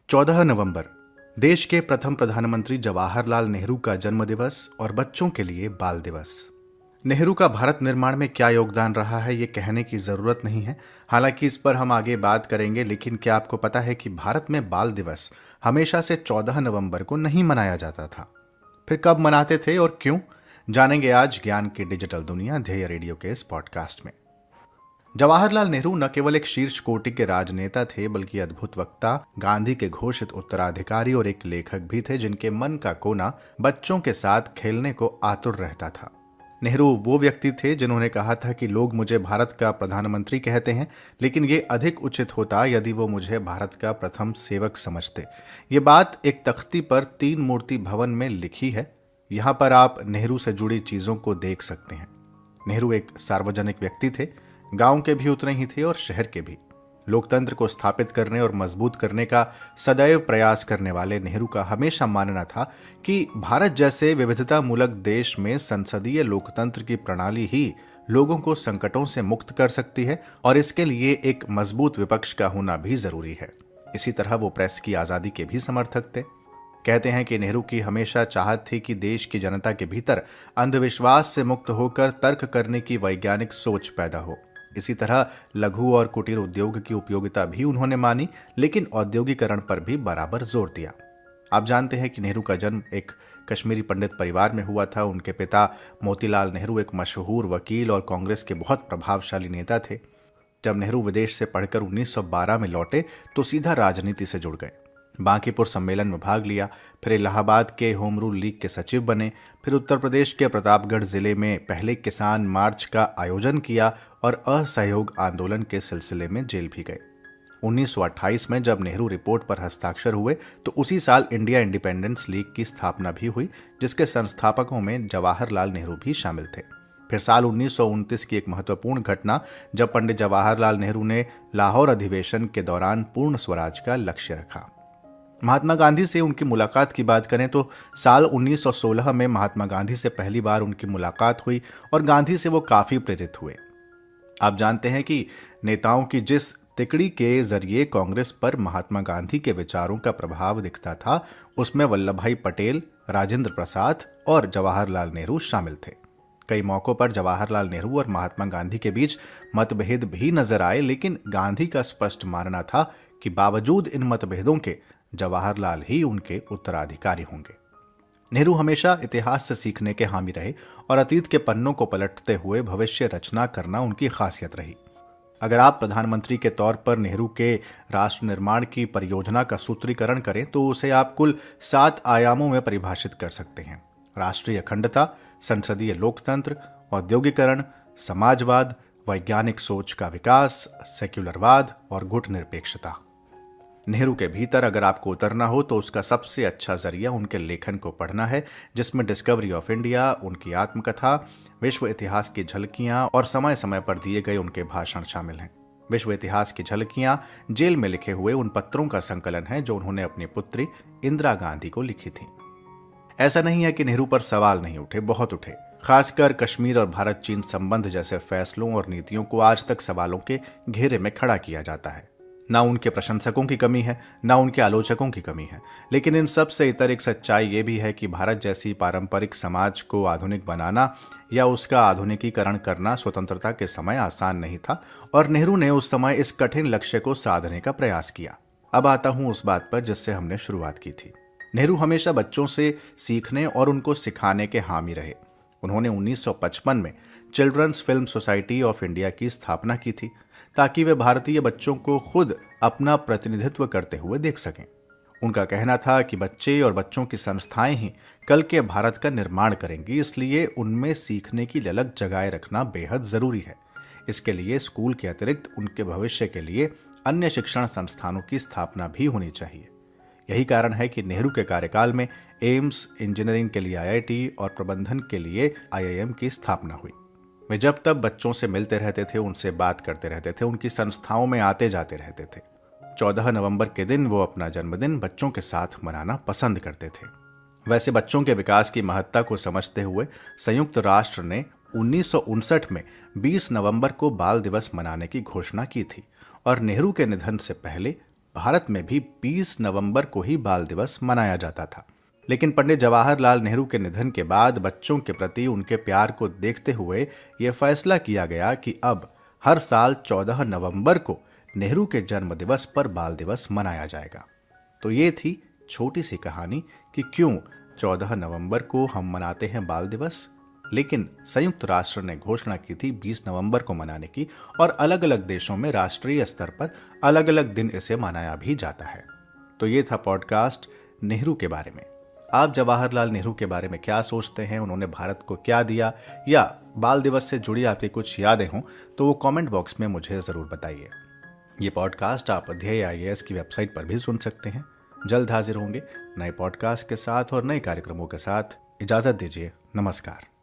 14 नवंबर देश के प्रथम प्रधानमंत्री जवाहरलाल नेहरू का जन्मदिवस और बच्चों के लिए बाल दिवस। नेहरू का भारत निर्माण में क्या योगदान रहा है ये कहने की जरूरत नहीं है, हालांकि इस पर हम आगे बात करेंगे। लेकिन क्या आपको पता है कि भारत में बाल दिवस हमेशा से 14 नवंबर को नहीं मनाया जाता था? फिर कब मनाते थे और क्यों, जानेंगे आज ज्ञान की डिजिटल दुनिया ध्येय रेडियो के इस पॉडकास्ट में। जवाहरलाल नेहरू न केवल एक शीर्ष कोटि के राजनेता थे, बल्कि अद्भुत वक्ता, गांधी के घोषित उत्तराधिकारी और एक लेखक भी थे जिनके मन का कोना बच्चों के साथ खेलने को आतुर रहता था। नेहरू वो व्यक्ति थे जिन्होंने कहा था कि लोग मुझे भारत का प्रधानमंत्री कहते हैं, लेकिन ये अधिक उचित होता यदि वो मुझे भारत का प्रथम सेवक समझते। ये बात एक तख्ती पर 3 मूर्ति भवन में लिखी है। यहाँ पर आप नेहरू से जुड़ी चीजों को देख सकते हैं। नेहरू एक सार्वजनिक व्यक्ति थे, गांव के भी उतने ही थे और शहर के भी। लोकतंत्र को स्थापित करने और मजबूत करने का सदैव प्रयास करने वाले नेहरू का हमेशा मानना था कि भारत जैसे विविधता मूलक देश में संसदीय लोकतंत्र की प्रणाली ही लोगों को संकटों से मुक्त कर सकती है और इसके लिए एक मजबूत विपक्ष का होना भी जरूरी है। इसी तरह वो प्रेस की आजादी के भी समर्थक थे। कहते हैं कि नेहरू की हमेशा चाहत थी कि देश की जनता के भीतर अंधविश्वास से मुक्त होकर तर्क करने की वैज्ञानिक सोच पैदा हो। इसी तरह लघु और कुटीर उद्योग की उपयोगिता भी उन्होंने मानी, लेकिन औद्योगिकरण पर भी बराबर जोर दिया। आप जानते हैं कि नेहरू का जन्म एक कश्मीरी पंडित परिवार में हुआ था। उनके पिता मोतीलाल नेहरू एक मशहूर वकील और कांग्रेस के बहुत प्रभावशाली नेता थे। जब नेहरू विदेश से पढ़कर 1912 में लौटे तो सीधा राजनीति से जुड़ गए। बांकीपुर सम्मेलन में भाग लिया, फिर इलाहाबाद के होम रूल लीग के सचिव बने, फिर उत्तर प्रदेश के प्रतापगढ़ जिले में पहले किसान मार्च का आयोजन किया और असहयोग आंदोलन के सिलसिले में जेल भी गए। 1928 में जब नेहरू रिपोर्ट पर हस्ताक्षर हुए तो उसी साल इंडिया इंडिपेंडेंस लीग की स्थापना भी हुई, जिसके संस्थापकों में जवाहरलाल नेहरू भी शामिल थे। फिर साल 1929 की एक महत्वपूर्ण घटना, जब पंडित जवाहरलाल नेहरू ने लाहौर अधिवेशन के दौरान पूर्ण स्वराज का लक्ष्य रखा। महात्मा गांधी से उनकी मुलाकात की बात करें तो साल 1916 में महात्मा गांधी से पहली बार उनकी मुलाकात हुई और गांधी से वो काफी प्रेरित हुए। आप जानते हैं कि नेताओं की जिस तिकड़ी के जरिए कांग्रेस पर महात्मा गांधी के विचारों का प्रभाव दिखता था, उसमें वल्लभ भाई पटेल, राजेंद्र प्रसाद और जवाहरलाल नेहरू शामिल थे। कई मौकों पर जवाहरलाल नेहरू और महात्मा गांधी के बीच मतभेद भी नजर आए, लेकिन गांधी का स्पष्ट मानना था कि बावजूद इन मतभेदों के जवाहरलाल ही उनके उत्तराधिकारी होंगे। नेहरू हमेशा इतिहास से सीखने के हामी रहे और अतीत के पन्नों को पलटते हुए भविष्य रचना करना उनकी खासियत रही। अगर आप प्रधानमंत्री के तौर पर नेहरू के राष्ट्र निर्माण की परियोजना का सूत्रीकरण करें तो उसे आप कुल 7 आयामों में परिभाषित कर सकते हैं: राष्ट्रीय अखंडता, संसदीय लोकतंत्र, औद्योगिकरण, समाजवाद, वैज्ञानिक सोच का विकास, सेक्युलरवाद और गुटनिरपेक्षता। नेहरू के भीतर अगर आपको उतरना हो तो उसका सबसे अच्छा जरिया उनके लेखन को पढ़ना है, जिसमें डिस्कवरी ऑफ इंडिया, उनकी आत्मकथा, विश्व इतिहास की झलकियां और समय समय पर दिए गए उनके भाषण शामिल हैं। विश्व इतिहास की झलकियां जेल में लिखे हुए उन पत्रों का संकलन है जो उन्होंने अपनी पुत्री इंदिरा गांधी को लिखी थी। ऐसा नहीं है कि नेहरू पर सवाल नहीं उठे, बहुत उठे। खासकर कश्मीर और भारत चीन संबंध जैसे फैसलों और नीतियों को आज तक सवालों के घेरे में खड़ा किया जाता है। ना उनके प्रशंसकों की कमी है, ना उनके आलोचकों की कमी है, लेकिन इन सब से इतर एक सच्चाई ये भी है कि भारत जैसी पारंपरिक समाज को आधुनिक बनाना या उसका आधुनिकीकरण करना स्वतंत्रता के समय आसान नहीं था और नेहरू ने उस समय इस कठिन लक्ष्य को साधने का प्रयास किया। अब आता हूं उस बात पर जिससे हमने शुरुआत की थी। नेहरू हमेशा बच्चों से सीखने और उनको सिखाने के हामी रहे। उन्होंने 1955 में children's film society of India की स्थापना की थी ताकि वे भारतीय बच्चों को खुद अपना प्रतिनिधित्व करते हुए देख सकें। उनका कहना था कि बच्चे और बच्चों की संस्थाएं ही कल के भारत का निर्माण करेंगी, इसलिए उनमें सीखने की ललक जगाए रखना बेहद जरूरी है। इसके लिए स्कूल के अतिरिक्त उनके भविष्य के लिए अन्य शिक्षण संस्थानों की स्थापना भी होनी चाहिए। यही कारण है कि नेहरू के कार्यकाल में एम्स, इंजीनियरिंग के लिए IIT और प्रबंधन के लिए IIM की स्थापना हुई। वे जब तब बच्चों से मिलते रहते थे, उनसे बात करते रहते थे, उनकी संस्थाओं में आते जाते रहते थे। 14 नवंबर के दिन वो अपना जन्मदिन बच्चों के साथ मनाना पसंद करते थे। वैसे बच्चों के विकास की महत्ता को समझते हुए संयुक्त राष्ट्र ने 1959 में 20 नवंबर को बाल दिवस मनाने की घोषणा की थी और नेहरू के निधन से पहले भारत में भी 20 नवंबर को ही बाल दिवस मनाया जाता था। लेकिन पंडित जवाहरलाल नेहरू के निधन के बाद बच्चों के प्रति उनके प्यार को देखते हुए यह फैसला किया गया कि अब हर साल 14 नवंबर को नेहरू के जन्म दिवस पर बाल दिवस मनाया जाएगा। तो ये थी छोटी सी कहानी कि क्यों 14 नवंबर को हम मनाते हैं बाल दिवस। लेकिन संयुक्त राष्ट्र ने घोषणा की थी 20 नवंबर को मनाने की, और अलग अलग देशों में राष्ट्रीय स्तर पर अलग अलग दिन इसे मनाया भी जाता है। तो ये था पॉडकास्ट नेहरू के बारे में। आप जवाहरलाल नेहरू के बारे में क्या सोचते हैं, उन्होंने भारत को क्या दिया, या बाल दिवस से जुड़ी आपकी कुछ यादें हों तो वो कमेंट बॉक्स में मुझे ज़रूर बताइए। ये पॉडकास्ट आप ध्येय IAS की वेबसाइट पर भी सुन सकते हैं। जल्द हाजिर होंगे नए पॉडकास्ट के साथ और नए कार्यक्रमों के साथ। इजाज़त दीजिए। नमस्कार।